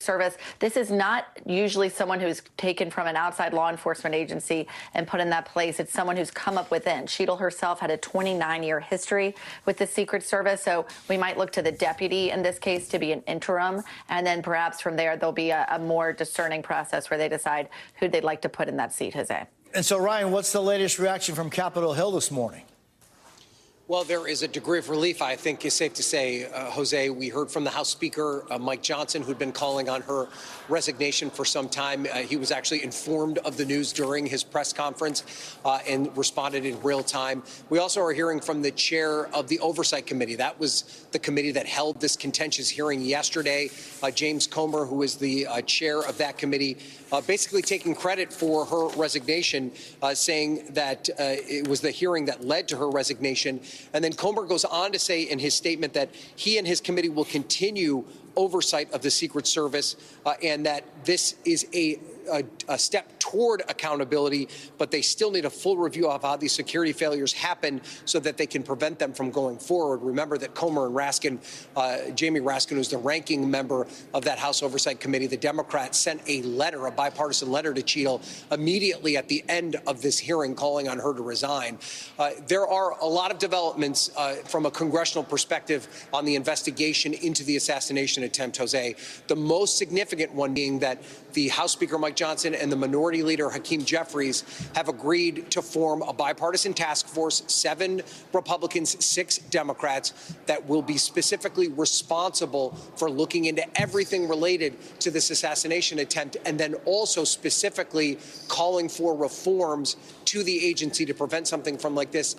Service. This is not usually someone who's taken from an outside law enforcement agency and put in that place. It's someone who's come up within. Cheadle herself had a 29-year history with the Secret Service, so we might look to the deputy in this case to be an interim, and then perhaps from there there'll be a more discerning process where they decide who they'd like to put in that seat, Jose. And so, Ryan, what's the latest reaction from Capitol Hill this morning? Well, there is a degree of relief, I think is safe to say, Jose. We heard from the House Speaker, Mike Johnson, who'd been calling on her resignation for some time. He was actually informed of the news during his press conference and responded in real time. We also are hearing from the chair of the Oversight Committee. That was the committee that held this contentious hearing yesterday. James Comer, who is the chair of that committee, basically taking credit for her resignation, saying that it was the hearing that led to her resignation. And then Comer goes on to say in his statement that he and his committee will continue oversight of the Secret Service and that this is a step toward accountability, but they still need a full review of how these security failures happen so that they can prevent them from going forward. Remember that Comer and Raskin, Jamie Raskin, who's the ranking member of that House Oversight Committee, the Democrats sent a letter, a bipartisan letter to Cheadle immediately at the end of this hearing calling on her to resign. There are a lot of developments from a congressional perspective on the investigation into the assassination attempt, Jose. The most significant one being that the House Speaker, Mike Johnson, and the Minority Leader, Hakeem Jeffries, have agreed to form a bipartisan task force, 7 Republicans, 6 Democrats, that will be specifically responsible for looking into everything related to this assassination attempt, and then also specifically calling for reforms to the agency to prevent something from like this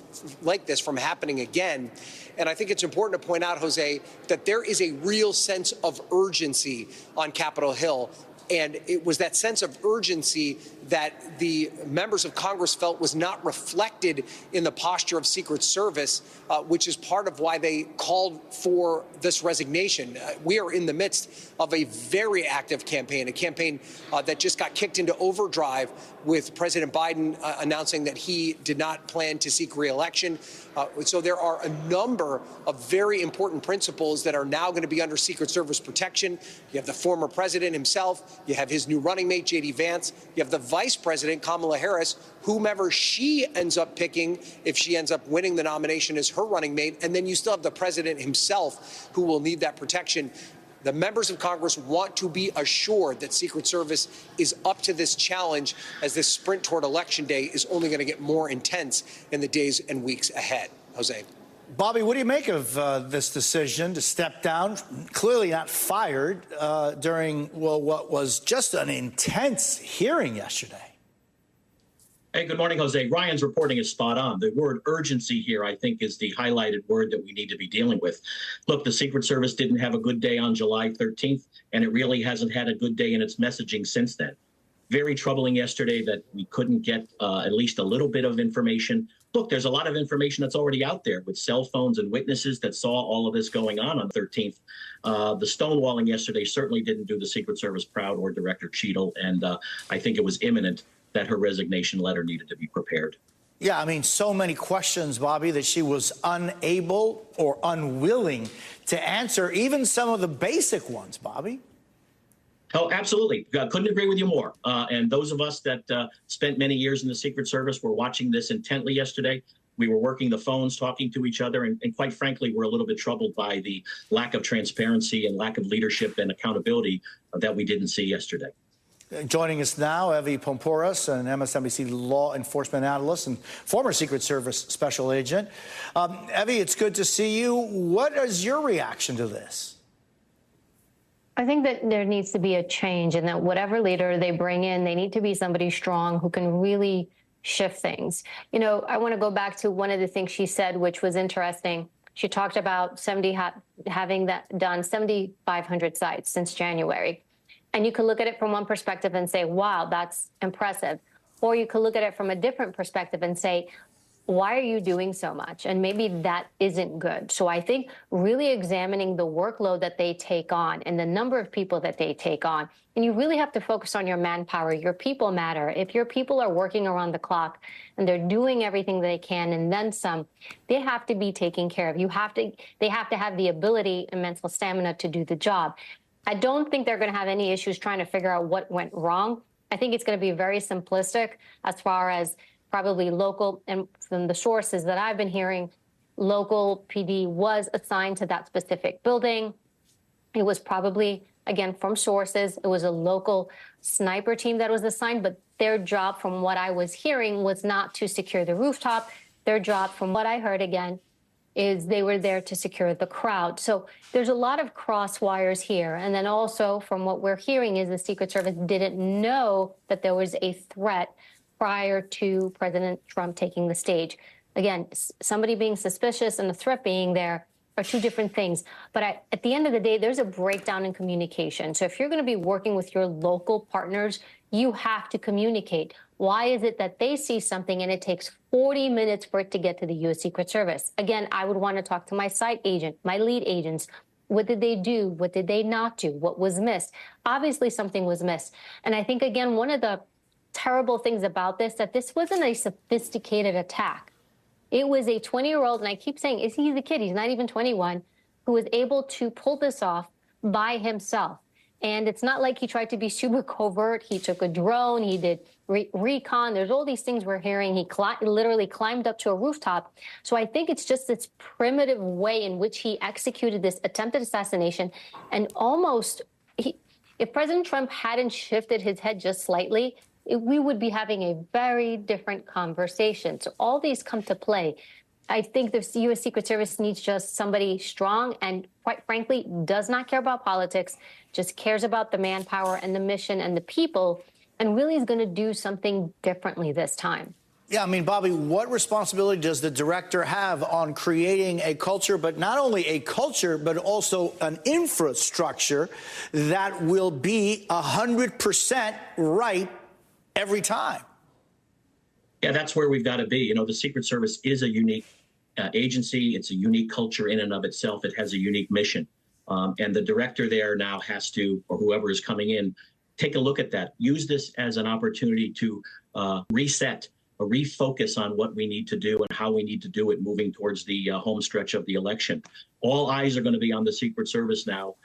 from happening again. And I think it's important to point out, Jose, that there is a real sense of urgency on Capitol Hill. And it was that sense of urgency that the members of Congress felt was not reflected in the posture of Secret Service, which is part of why they called for this resignation. We are in the midst of a very active campaign, a campaign that just got kicked into overdrive with President Biden announcing that he did not plan to seek re-election. So there are a number of very important principles that are now going to be under Secret Service protection. You have the former president himself. You have his new running mate, J.D. Vance. You have the vice president, Kamala Harris, whomever she ends up picking, if she ends up winning the nomination as her running mate. And then you still have the president himself, who will need that protection. The members of Congress want to be assured that Secret Service is up to this challenge, as this sprint toward Election Day is only going to get more intense in the days and weeks ahead. Jose. Bobby, what do you make of this decision to step down, clearly not fired, during, well, what was just an intense hearing yesterday? Hey, good morning, Jose. Ryan's reporting is spot on. The word urgency here, I think, is the highlighted word that we need to be dealing with. Look, the Secret Service didn't have a good day on July 13th, and it really hasn't had a good day in its messaging since then. Very troubling yesterday that we couldn't get at least a little bit of information. Look, there's a lot of information that's already out there with cell phones and witnesses that saw all of this going on 13th. The stonewalling yesterday certainly didn't do the Secret Service proud or Director Cheadle, and I think it was imminent that her resignation letter needed to be prepared. Yeah, I mean, so many questions, Bobby, that she was unable or unwilling to answer, even some of the basic ones, Bobby. Oh, absolutely. Couldn't agree with you more. And those of us that spent many years in the Secret Service were watching this intently yesterday. We were working the phones, talking to each other, and quite frankly, we're a little bit troubled by the lack of transparency and lack of leadership and accountability that we didn't see yesterday. Joining us now, Evie Poumpouras, an MSNBC law enforcement analyst and former Secret Service special agent. Evie, it's good to see you. What is your reaction to this? I think that there needs to be a change, and that whatever leader they bring in, they need to be somebody strong who can really shift things. You know, I want to go back to one of the things she said, which was interesting. She talked about having that done 7,500 sites since January. And you could look at it from one perspective and say, wow, that's impressive. Or you could look at it from a different perspective and say, why are you doing so much? And maybe that isn't good. So I think really examining the workload that they take on and the number of people that they take on, and you really have to focus on your manpower. Your people matter. If your people are working around the clock and they're doing everything they can and then some, they have to be taken care of. They have to have the ability and mental stamina to do the job. I don't think they're going to have any issues trying to figure out what went wrong. I think it's going to be very simplistic as far as probably local, and from the sources that I've been hearing, local PD was assigned to that specific building. It was probably, again, from sources, it was a local sniper team that was assigned, but their job, from what I was hearing, was not to secure the rooftop. Their job, from what I heard again, is they were there to secure the crowd. So there's a lot of cross wires here. And then also, from what we're hearing, is the Secret Service didn't know that there was a threat prior to President Trump taking the stage. Again, somebody being suspicious and the threat being there are two different things. But at the end of the day, there's a breakdown in communication. So if you're going to be working with your local partners, you have to communicate. Why is it that they see something and it takes 40 minutes for it to get to the U.S. Secret Service? Again, I would want to talk to my site agent, my lead agents. What did they do? What did they not do? What was missed? Obviously, something was missed. And I think, again, one of the terrible things about this, that this wasn't a sophisticated attack. It was a 20-year-old, and I keep saying, he's a kid, he's not even 21, who was able to pull this off by himself. And it's not like he tried to be super covert. He took a drone, he did recon. There's all these things we're hearing. He literally climbed up to a rooftop. So I think it's just this primitive way in which he executed this attempted assassination. And almost, if President Trump hadn't shifted his head just slightly, we would be having a very different conversation. So all these come to play. I think the U.S. Secret Service needs just somebody strong and, quite frankly, does not care about politics, just cares about the manpower and the mission and the people, and really is going to do something differently this time. Yeah, I mean, Bobby, what responsibility does the director have on creating a culture, but not only a culture, but also an infrastructure that will be 100% right every time? Yeah, that's where we've got to be. You know, the Secret Service is a unique agency. It's a unique culture in and of itself. It has a unique mission. And the director there now has to, or whoever is coming in, take a look at that. Use this as an opportunity to reset or refocus on what we need to do and how we need to do it moving towards the home stretch of the election. All eyes are going to be on the Secret Service now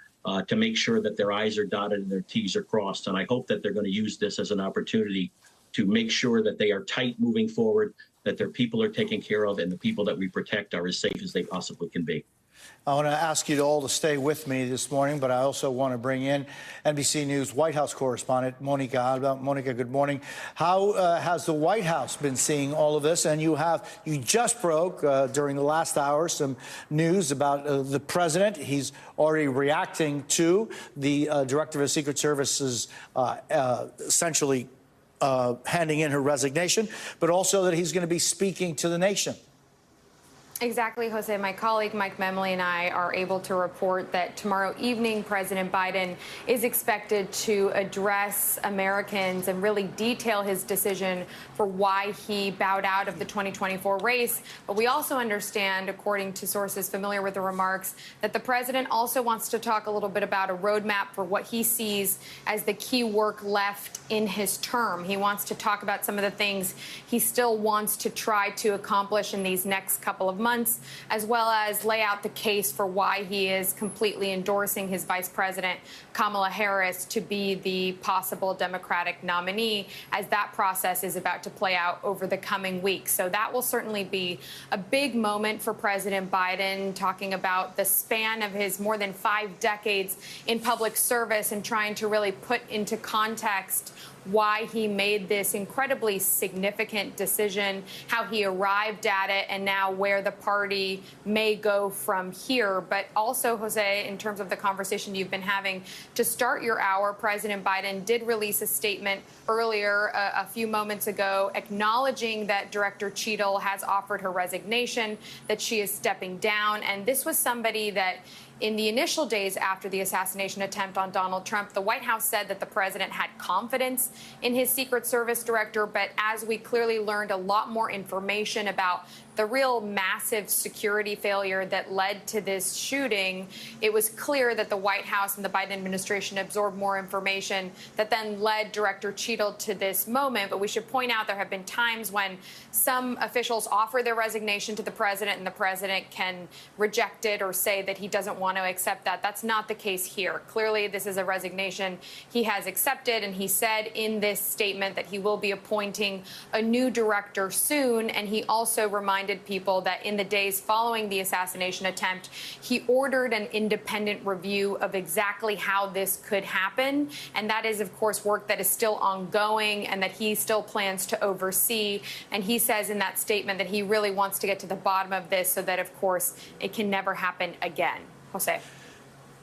to make sure that their I's are dotted and their T's are crossed. And I hope that they're going to use this as an opportunity to make sure that they are tight moving forward, that their people are taken care of, and the people that we protect are as safe as they possibly can be. I want to ask you all to stay with me this morning, but I also want to bring in NBC News White House correspondent Monica Alba. Monica, good morning. How has the White House been seeing all of this? And you just broke during the last hour some news about the president. He's already reacting to the director of the Secret Service's essentially handing in her resignation, but also that he's going to be speaking to the nation. Exactly, Jose. My colleague Mike Memley and I are able to report that tomorrow evening, President Biden is expected to address Americans and really detail his decision for why he bowed out of the 2024 race. But we also understand, according to sources familiar with the remarks, that the president also wants to talk a little bit about a roadmap for what he sees as the key work left in his term. He wants to talk about some of the things he still wants to try to accomplish in these next couple of months, as well as lay out the case for why he is completely endorsing his vice president, Kamala Harris, to be the possible Democratic nominee as that process is about to play out over the coming weeks. So that will certainly be a big moment for President Biden, talking about the span of his more than 5 decades in public service and trying to really put into context why he made this incredibly significant decision, how he arrived at it, and now where the party may go from here. But also, Jose, in terms of the conversation you've been having, to start your hour, President Biden did release a statement earlier, a few moments ago, acknowledging that Director Cheadle has offered her resignation, that she is stepping down. And this was somebody that, in the initial days after the assassination attempt on Donald Trump, the White House said that the president had confidence in his Secret Service director. But as we clearly learned a lot more information about the real massive security failure that led to this shooting, it was clear that the White House and the Biden administration absorbed more information that then led Director Cheadle to this moment. But we should point out there have been times when some officials offer their resignation to the president and the president can reject it or say that he doesn't want want to accept that. That's not the case here. Clearly, this is a resignation he has accepted, and he said in this statement that he will be appointing a new director soon. And he also reminded people that in the days following the assassination attempt, he ordered an independent review of exactly how this could happen. And that is, of course, work that is still ongoing and that he still plans to oversee. And he says in that statement that he really wants to get to the bottom of this so that, of course, it can never happen again. Jose.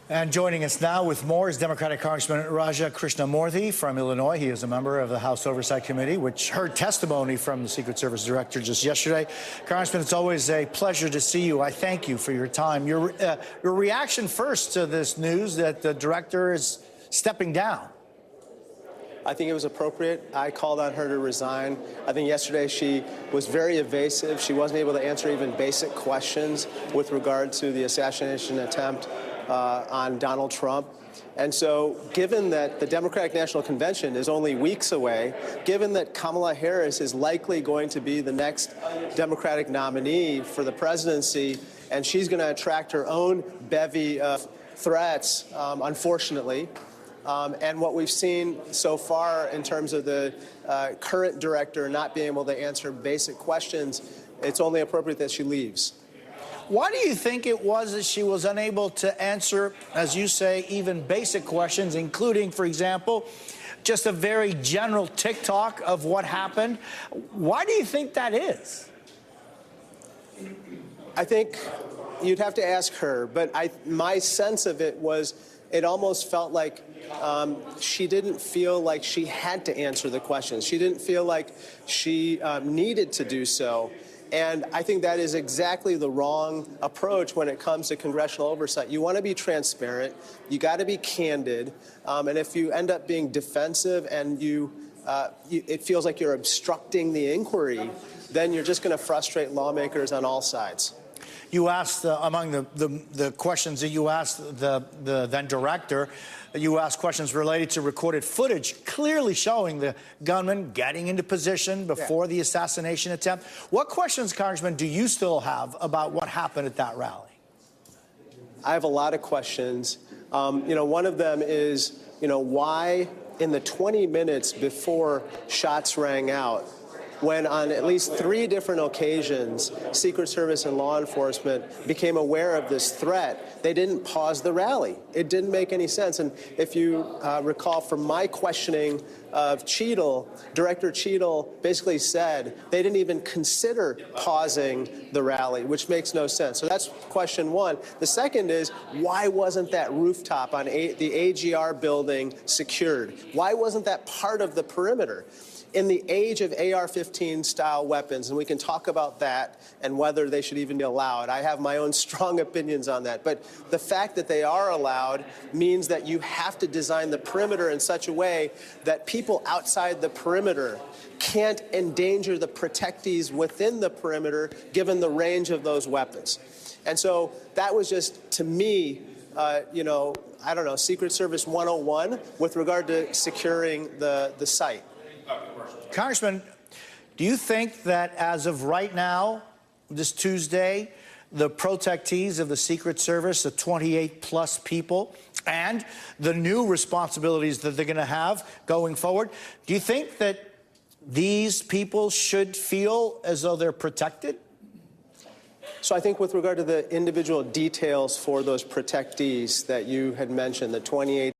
And joining us now with more is Democratic Congressman Raja Krishnamurthy from Illinois. He is a member of the House Oversight Committee, which heard testimony from the Secret Service director just yesterday. Congressman, it's always a pleasure to see you. I thank you for your time. Your reaction first to this news that the director is stepping down. I think it was appropriate. I called on her to resign. I think yesterday she was very evasive. She wasn't able to answer even basic questions with regard to the assassination attempt on Donald Trump. And so given that the Democratic National Convention is only weeks away, given that Kamala Harris is likely going to be the next Democratic nominee for the presidency, and she's going to attract her own bevy of threats, unfortunately, and what we've seen so far in terms of the current director not being able to answer basic questions, it's only appropriate that she leaves. Why do you think it was that she was unable to answer, as you say, even basic questions, including, for example, just a very general tick-tock of what happened? Why do you think that is? I think you'd have to ask her, but my sense of it was it almost felt like she didn't feel like she had to answer the questions. She didn't feel like she needed to do so. And I think that is exactly the wrong approach when it comes to congressional oversight. You want to be transparent. You got to be candid. And if you end up being defensive and it feels like you're obstructing the inquiry, then you're just going to frustrate lawmakers on all sides. You asked, among the questions that you asked the then director, you asked questions related to recorded footage clearly showing the gunman getting into position before the assassination attempt. What questions, Congressman, do you still have about what happened at that rally? I have a lot of questions. One of them is, why in the 20 minutes before shots rang out, when on at least 3 different occasions, Secret Service and law enforcement became aware of this threat, they didn't pause the rally. It didn't make any sense. And if you recall from my questioning of Cheadle, Director Cheadle basically said they didn't even consider pausing the rally, which makes no sense. So that's question one. The second is, why wasn't that rooftop on the AGR building secured? Why wasn't that part of the perimeter? In the age of AR-15 style weapons, and we can talk about that and whether they should even be allowed. I have my own strong opinions on that. But the fact that they are allowed means that you have to design the perimeter in such a way that people outside the perimeter can't endanger the protectees within the perimeter, given the range of those weapons. And so that was just, to me, I don't know, Secret Service 101 with regard to securing the site. Congressman, do you think that as of right now, this Tuesday, the protectees of the Secret Service, the 28-plus people, and the new responsibilities that they're going to have going forward, do you think that these people should feel as though they're protected? So I think with regard to the individual details for those protectees that you had mentioned, the 28